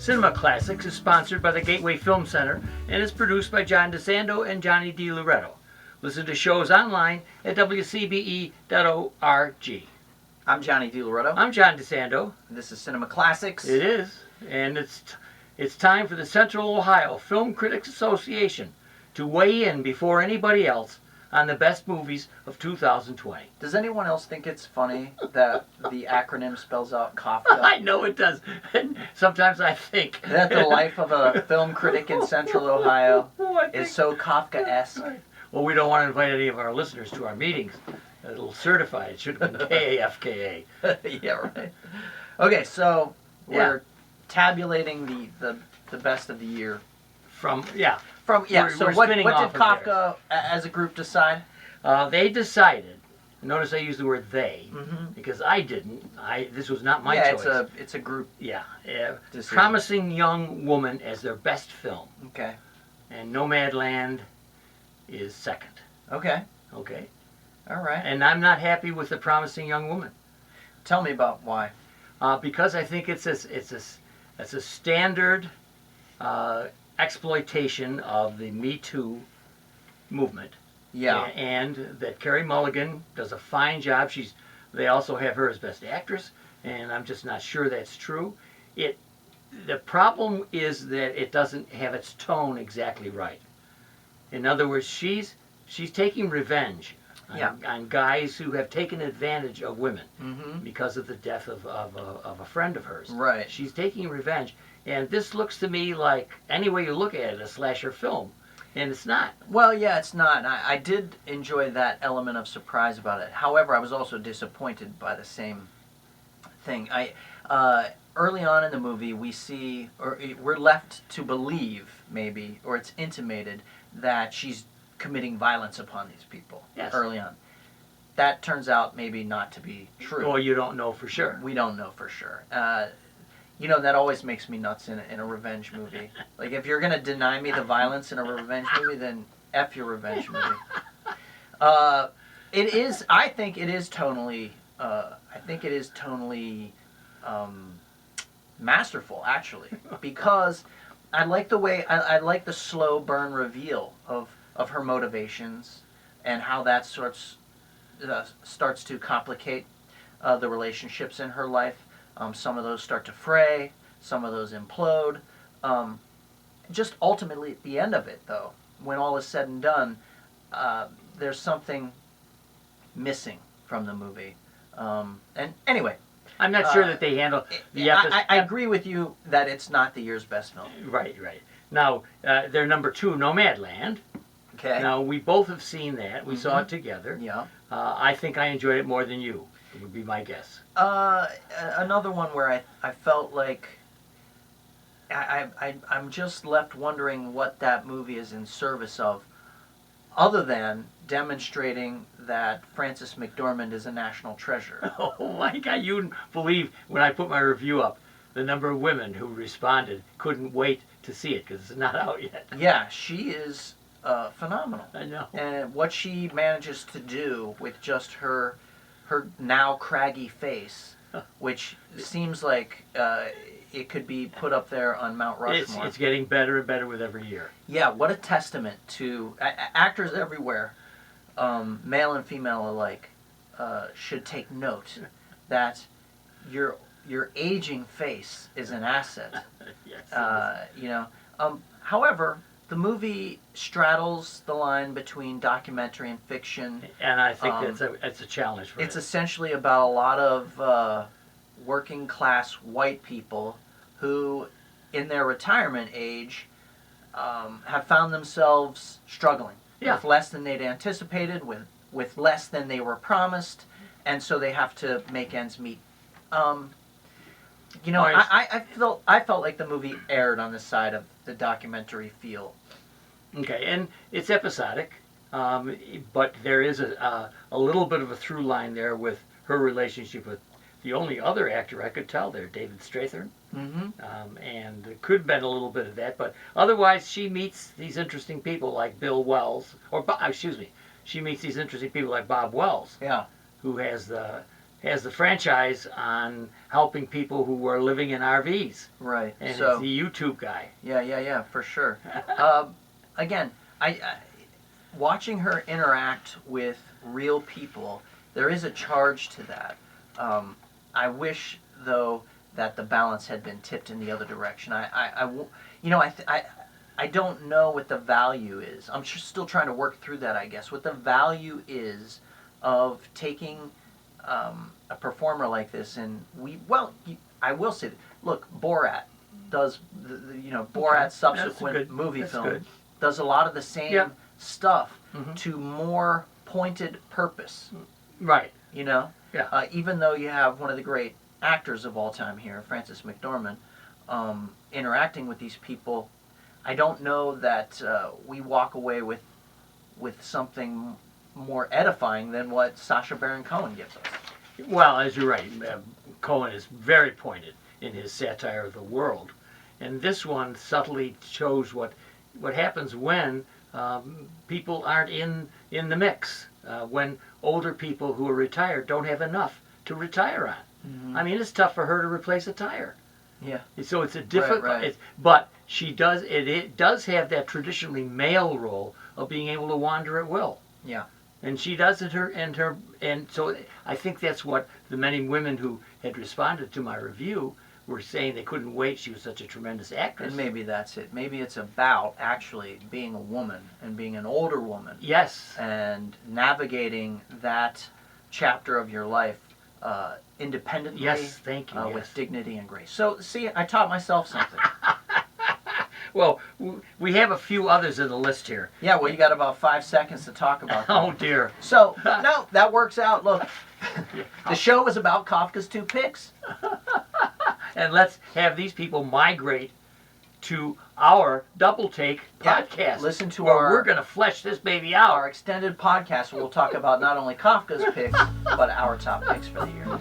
Cinema Classics is sponsored by the Gateway Film Center and is produced by John DeSando and Johnny DiLoretto. Listen to shows online at wcbe.org. I'm Johnny DiLoretto. I'm John DeSando. This is Cinema Classics. It is, and it's time for the Central Ohio Film Critics Association to weigh in before anybody else on the best movies of 2020. Does anyone else think it's funny that the acronym spells out COFCA? I know it does. Sometimes I think that the life of a film critic in Central Ohio is so Kafka-esque. Well, we don't want to invite any of our listeners to our meetings. It'll certify it. Should have been KAFKA. Yeah, right. Okay, so we're tabulating the best of the year. So what did COFCA as a group decide? They decided. Notice I used the word they because I didn't. This was not my choice. Yeah, it's a group. Yeah, Promising Young Woman as their best film. Okay. And Nomadland is second. Okay. Okay. All right. And I'm not happy with The Promising Young Woman. Tell me about why. Because I think it's a standard exploitation of the Me Too movement. Yeah. And that Carey Mulligan does a fine job. They also have her as Best Actress, and I'm just not sure that's true. The problem is that it doesn't have its tone exactly right. In other words, she's taking revenge on guys who have taken advantage of women because of the death of a friend of hers. Right. She's taking revenge. And this looks to me like, any way you look at it, a slasher film. And it's not. Well, yeah, it's not. I did enjoy that element of surprise about it. However, I was also disappointed by the same thing. Early on in the movie, we see, or we're left to believe, maybe, or it's intimated, that she's committing violence upon these people early on. That turns out maybe not to be true. Well, you don't know for sure. We don't know for sure. That always makes me nuts in a revenge movie. Like, if you're going to deny me the violence in a revenge movie, then F your revenge movie. I think it is tonally masterful, actually, because I like the way, I like the slow burn reveal of her motivations and how that starts to complicate the relationships in her life. Some of those start to fray, some of those implode. Just ultimately at the end of it, though, when all is said and done, there's something missing from the movie. And anyway, I'm not sure that they handle the episode. I agree with you that it's not the year's best film. Right. Now, they're number 2, Nomadland. Okay. Now, we both have seen that. We saw it together. Yeah. I think I enjoyed it more than you, would be my guess. Another one where I felt like I'm just left wondering what that movie is in service of, other than demonstrating that Frances McDormand is a national treasure. Oh my God, you wouldn't believe when I put my review up, the number of women who responded couldn't wait to see it because it's not out yet. Yeah, she is phenomenal. I know. And what she manages to do with just her now craggy face, which seems like it could be put up there on Mount Rushmore. It's getting better and better with every year. Yeah, what a testament to actors everywhere, male and female alike, should take note that your aging face is an asset. Yes. However, the movie straddles the line between documentary and fiction. And I think that's a challenge for it. It's essentially about a lot of working class white people who, in their retirement age, have found themselves struggling with less than they'd anticipated, with less than they were promised, and so they have to make ends meet. I felt like the movie erred on the side of the documentary feel. Okay, and it's episodic, but there is a little bit of a through line there with her relationship with the only other actor I could tell there, David Strathairn. And there could have been a little bit of that, but otherwise she meets these interesting people like Bill Wells, she meets these interesting people like Bob Wells, who has the has the franchise on helping people who are living in RVs, Right. and So it's the YouTube guy. yeah, for sure. Again, I watching her interact with real people, there is a charge to that. I wish, though, that the balance had been tipped in the other direction. I don't know what the value is. I'm still trying to work through that, I guess. What the value is of taking a performer like this, and I will say, look, Borat does Borat's subsequent movie That's film good. does a lot of the same Yep. stuff Mhm. to more pointed purpose. Right. Yeah. Even though you have one of the great actors of all time here, Frances McDormand, interacting with these people, I don't know that we walk away with something more edifying than what Sacha Baron Cohen gives us. Well, as you're right, Cohen is very pointed in his satire of the world, and this one subtly shows what happens when people aren't in the mix. When older people who are retired don't have enough to retire on. Mm-hmm. I mean, it's tough for her to replace a tire. Yeah. So it's a difficult. Right. But she does it does have that traditionally male role of being able to wander at will. Yeah. And she does it and so I think that's what the many women who had responded to my review were saying. They couldn't wait. She was such a tremendous actress. And maybe that's it. Maybe it's about actually being a woman and being an older woman. Yes. And navigating that chapter of your life independently. Yes, thank you. With dignity and grace. So, see, I taught myself something. Well, we have a few others in the list here. Yeah, well, you got about 5 seconds to talk about that. Oh, dear. So, no, that works out. Look, the show is about Kafka's 2 picks. And let's have these people migrate to our Double Take Yeah, podcast. listen to where our- we're going to flesh this baby out. Our extended podcast where we'll talk about not only Kafka's picks, but our top picks for the year.